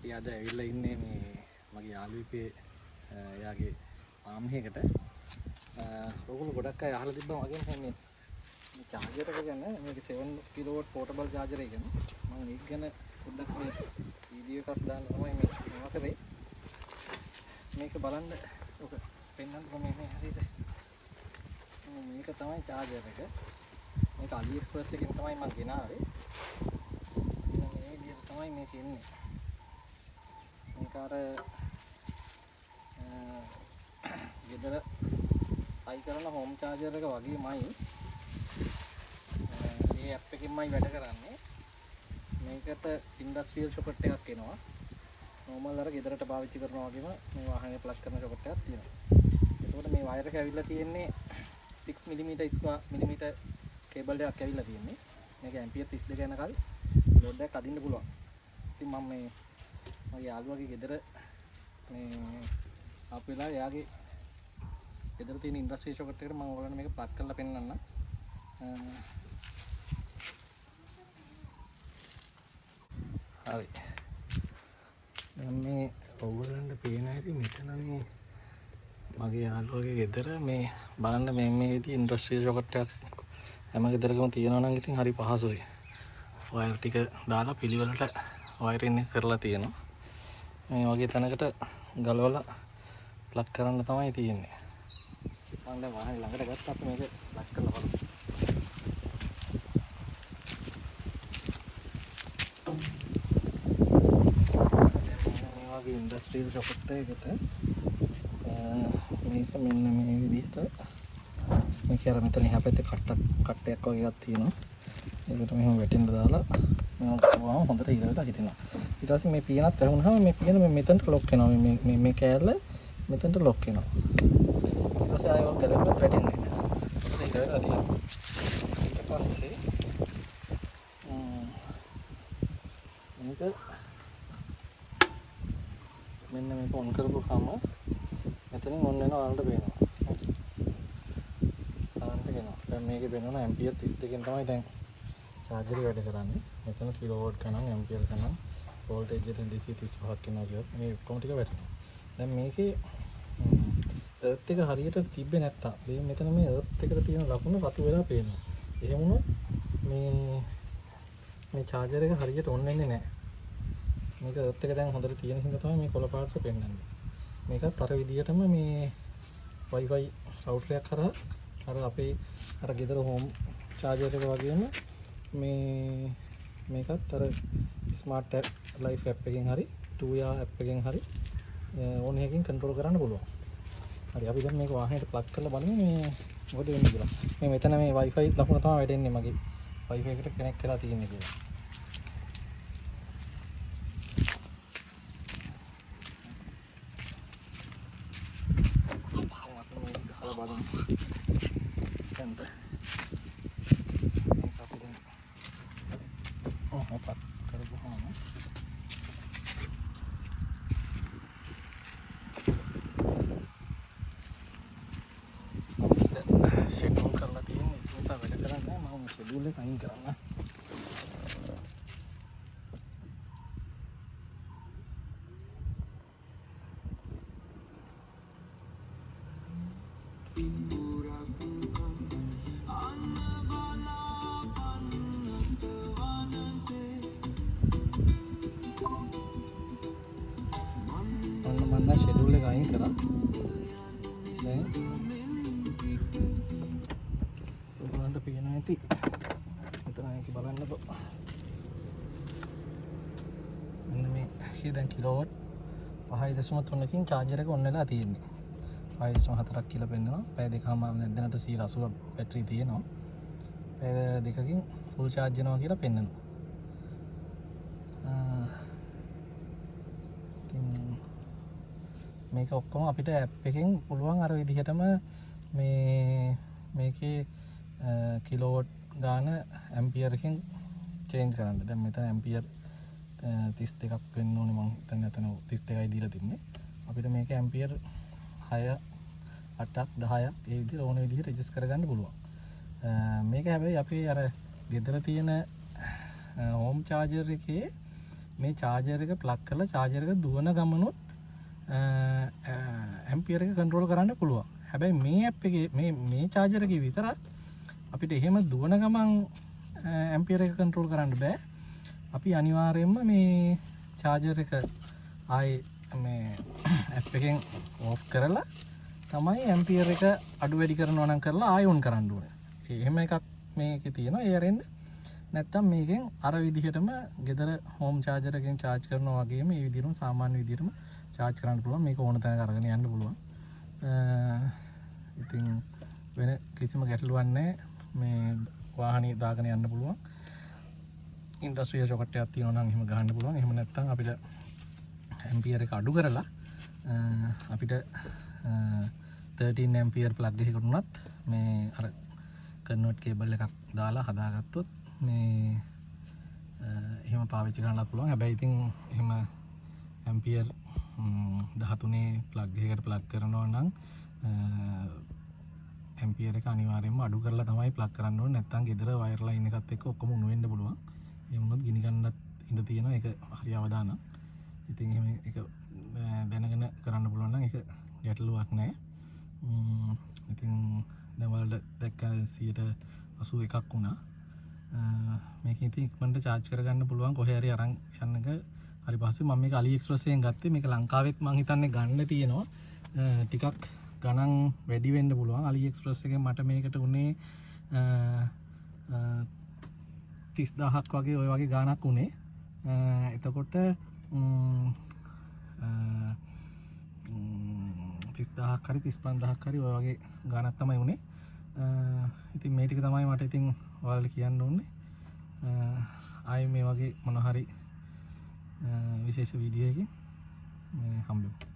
කට්ටිය අද ඇවිල්ලා ඉන්නේ මේ මගේ යාළුවෙකුගේ එයාගේ ෆාම් එකකට. ඔයගොල්ලෝ ගොඩක් අය අහලා තිබ්බා මගෙන් මේ චාර්ජර් එක ගැන. මේක 7 කිලෝවොට් පෝටබල් චාර්ජර් එක ගැන. මම ඒක ගැන පොඩ්ඩක් මේ වීඩියෝ එකක් දාන්න තමයි මේ කරේ. මේක බලන්න ඔක පෙන්නන්න කොහොමද මේ හරියට. මේක තමයි චාර්ජර් එක. මේක AliExpress එකෙන් තමයි මම ගෙනාවේ. මේ විදිහට තමයි මේක එන්නේ. මේක අර ගෙදර අයි කරන හෝම් චාර්ජර් එක වගේමයි. මේ ඇප් එකකින්මයි වැඩ කරන්නේ. මේකට ඉන්ඩස්ට්‍රියල් සොකට් එකක් එනවා. නෝමල් අර ගෙදරට පාවිච්චි කරනවා වගේම මේ වාහනේ ප්ලග් කරන සොකට් එකක් තියෙනවා. එතකොට මේ වයර් එක ඇවිල්ලා තියෙන්නේ 6 mm කේබල් එකක් ඇවිල්ලා තියෙන්නේ. මේක ඇම්පියර් 32 යනකල් ලෝඩ් එකක් අදින්න පුළුවන්. ඉතින් මම මේ මගේ යාළුවාගේ ගෙදර මේ ආපු වෙලාවේ එයාගේ ගෙදර තියෙන ඉන්ඩස්ට්‍රි සොකට් එකට මම ඔයාලට මේක ප්ලග් කරලා පෙන්නන්නම්. හරි. දැන් මේ ඔයගොල්ලන්ට පේන හැටි මෙතන මේ මගේ යාළුවාගේ ගෙදර මේ බලන්න මේ විදිහේ ඉන්ඩස්ට්‍රි සොකට් එකක් හැම ගෙදරකම තියෙනවා නම් ඉතින් හරි පහසුයි. වයර් ටික දාලා පිළිවෙලට වයරින් එක කරලා තියෙනවා. මේ වගේ තැනකට ගලවලා ප්ලග් කරන්න තමයි තියෙන්නේ. මම දැන් වාහනේ ළඟට ගත්තා අපි මේක ප්ලග් කරලා බලමු. මේ වගේ ඉන්ඩස්ට්‍රියල් සොකට් එකකට මේක මෙන්න මේ විදිහට මේක අර මෙතන එහා පැත්තේ කට්ටයක් වගේ එකක් තියෙනවා. ඒකට මෙහෙම වැටෙන්න දාලා මම ගාවම හොඳට ඉරලා හිටිනවා. ඊට පස්සේ මේ පියනත් වැහුනහම මේ පියන මෙතනට ලොක් වෙනවා. මේ කෑල්ල මෙතනට ලොක් වෙනවා. ඊට පස්සේ ආයෙත් ගලවලා වැටෙන්නේ නැහැ. ඒක ඉරලා තියෙනවා. ඊට පස්සේ මේක මෙන්න මේක ඔන් කරපුවාම මෙතනින් ඔන් වෙනවා වලට පේනවා. කරන්ට් එක එනවා. දැන් මේකේ වෙනවන ඇම්පියර් 32කින් තමයි දැන් චාර්ජර් වැඩ කරන්නේ. මෙතන කිලෝවොට් ගණන් ඇම්පියර් ගණන් වෝල්ටේජ් එක 235ක් වෙනවා කියොත් මේ ඔක්කොම ටික වැටෙනවා. දැන් මේකේ එර්ත් එක හරියට තිබ්බේ නැත්තම් මේ මෙතන මේ එර්ත් එකට තියෙන ලකුණු රතු වෙලා පේනවා. එහෙම වුණොත් මේ චාර්ජර් එක හරියට ඔන් වෙන්නේ නැහැ. මේක එර්ත් එක දැන් හොඳට තියෙන හින්දා තමයි මේ කොළ පාටට පෙන්වන්නේ. මේකත් අර විදියටම මේ Wi-Fi රවුටර් එකක් කරා අර අපේ අර ගෙදර හෝම් චාර්ජර් එක වගේම මේකත් අර ස්මාර්ට් ලයිෆ් ඇප් එකෙන් හරි 2යා ඇප් එකෙන් හරි ඕන එකකින් කන්ට්‍රෝල් කරන්න පුළුවන්. හරි අපි දැන් මේක වාහනේට ප්ලග් කරලා බලමු මේ මොකද වෙන්නේ කියලා. මේ මෙතන මේ Wi-Fi ලකුණ තමයි වැටෙන්නේ මගේ Wi-Fi එකට කනෙක්ට් කරලා තියෙන්නේ කියලා. ෂෙඩියුල් කරලා තියෙන්නේ ඒ නිසා වැඩ කරන්නේ නැහැ. මම ෂෙඩියුල් එක අයින් කරන්න. මම ෂෙඩියුල් එක අයින් කරා. දැන් ඔයාලන්ට පේනවා ඇති. මෙතන මේක බලන්නකො. මෙන්න මේ දැන් කිලෝවොට් 5.3කින් චාර්ජර් එක ඔන් වෙලා තියෙන්නේ. 5.4ක් කියලා පෙන්නනවා. පැය දෙකම දැනට 180 බැටරි තියෙනවා. පැය දෙකකින් ෆුල් චාර්ජ් වෙනවා කියලා පෙන්නනවා. මේක ඔක්කොම අපිට ඇප් එකෙන් පුළුවන් අර විදිහටම මේකේ කිලෝවොට් ගාන ඇම්පියර් එකෙන් චේන්ජ් කරන්න. දැන් මෙතන ඇම්පියර් 32ක් වෙන්න ඕනේ. මම හිතන්නේ එතන 32යි දීලා තින්නේ. අපිට මේක ඇම්පියර් 6 8ක් 10ක් ඒ විදිහට ඕන විදිහට ඇඩ්ජස්ට් කරගන්න පුළුවන්. මේක හැබැයි අපි අර ගෙදර තියෙන හෝම් චාර්ජර් එකේ මේ චාර්ජර් එක ප්ලග් කරලා චාර්ජර් එක දුවන ගමනොත් ඇම්පියර් එක කන්ට්‍රෝල් කරන්න පුළුවන්. හැබැයි මේ ඇප් එකේ මේ චාර්ජර් එකේ විතරක් අපිට එහෙම දුවන ගමන් ඇම්පියර් එක කන්ට්‍රෝල් කරන්න බෑ. අපි අනිවාර්යයෙන්ම මේ චාර්ජර් එක ආයේ මේ ඇප් එකෙන් ඕෆ් කරලා තමයි ඇම්පියර් එක අඩු වැඩි කරනවා නම් කරලා ආයෙ ඔන් කරන්න ඕනේ. එහෙම එකක් මේකේ තියෙනවා. ඒ අරින්න නැත්තම් මේකෙන් අර විදිහටම ගෙදර හෝම් චාර්ජර් එකෙන් charge කරනවා වගේම මේ විදිහටම සාමාන්‍ය විදිහටම charge කරන්න පුළුවන්. මේක ඕන තැනක අරගෙන යන්න පුළුවන්. ඉතින් වෙන කිසිම ගැටලුවක් නැහැ. මේ වාහනේ දාගෙන යන්න පුළුවන්. ඉන්ඩස්ට්‍රියල් සොකට් එකක් තියෙනවා නම් එහෙම ගහන්න පුළුවන්. එහෙම නැත්නම් අපිට ඇම්පියර් එක අඩු කරලා අපිට 13 ඇම්පියර් ප්ලග් එකකට උනත් මේ අර කන්වර්ට් කේබල් එකක් දාලා හදාගත්තොත් මේ එහෙම පාවිච්චි කරන්නත් පුළුවන්. හැබැයි ඉතින් එහෙම ඇම්පියර් 13 ප්ලග් එකකට ප්ලග් කරනවා නම් ඇම්පියර් එක අනිවාර්යයෙන්ම අඩු කරලා තමයි ප්ලග් කරන්න ඕනේ. නැත්නම් ගෙදර වයර් ලයින් එකත් එක්ක ඔක්කොම උණු වෙන්න පුළුවන්. ඒ වුණොත් ගිනි ගන්නත් ඉඳ තියෙනවා. ඒක හරි අවදානම්. ඉතින් එහෙම ඒක දැනගෙන කරන්න පුළුවන් නම් ඒක ගැටලුවක් නැහැ. ඉතින් දැන් වලට දැක්ක 81ක් වුණා. මේක ඉතින් ඉක්මනට charge කරගන්න පුළුවන් කොහේ හරි අරන් යන්න එක. හරි පස්සේ මම මේක AliExpress එකෙන් ගත්තේ. මේක ලංකාවෙත් මම හිතන්නේ ගන්න තියෙනවා. ටිකක් ගණන් වැඩි වෙන්න පුළුවන්. AliExpress එකෙන් මට මේකට උනේ 30000ක් වගේ ওই වගේ ගාණක් උනේ. එතකොට 30000ක් හරි 35000ක් හරි ඔය වගේ ගාණක් තමයි උනේ. ඉතින් මේ ටික තමයි මට ඉතින් ඔයාලට කියන්න ඕනේ. ආයේ මේ වගේ මොන හරි විශේෂ වීඩියෝ එකකින් හම්බෙමු.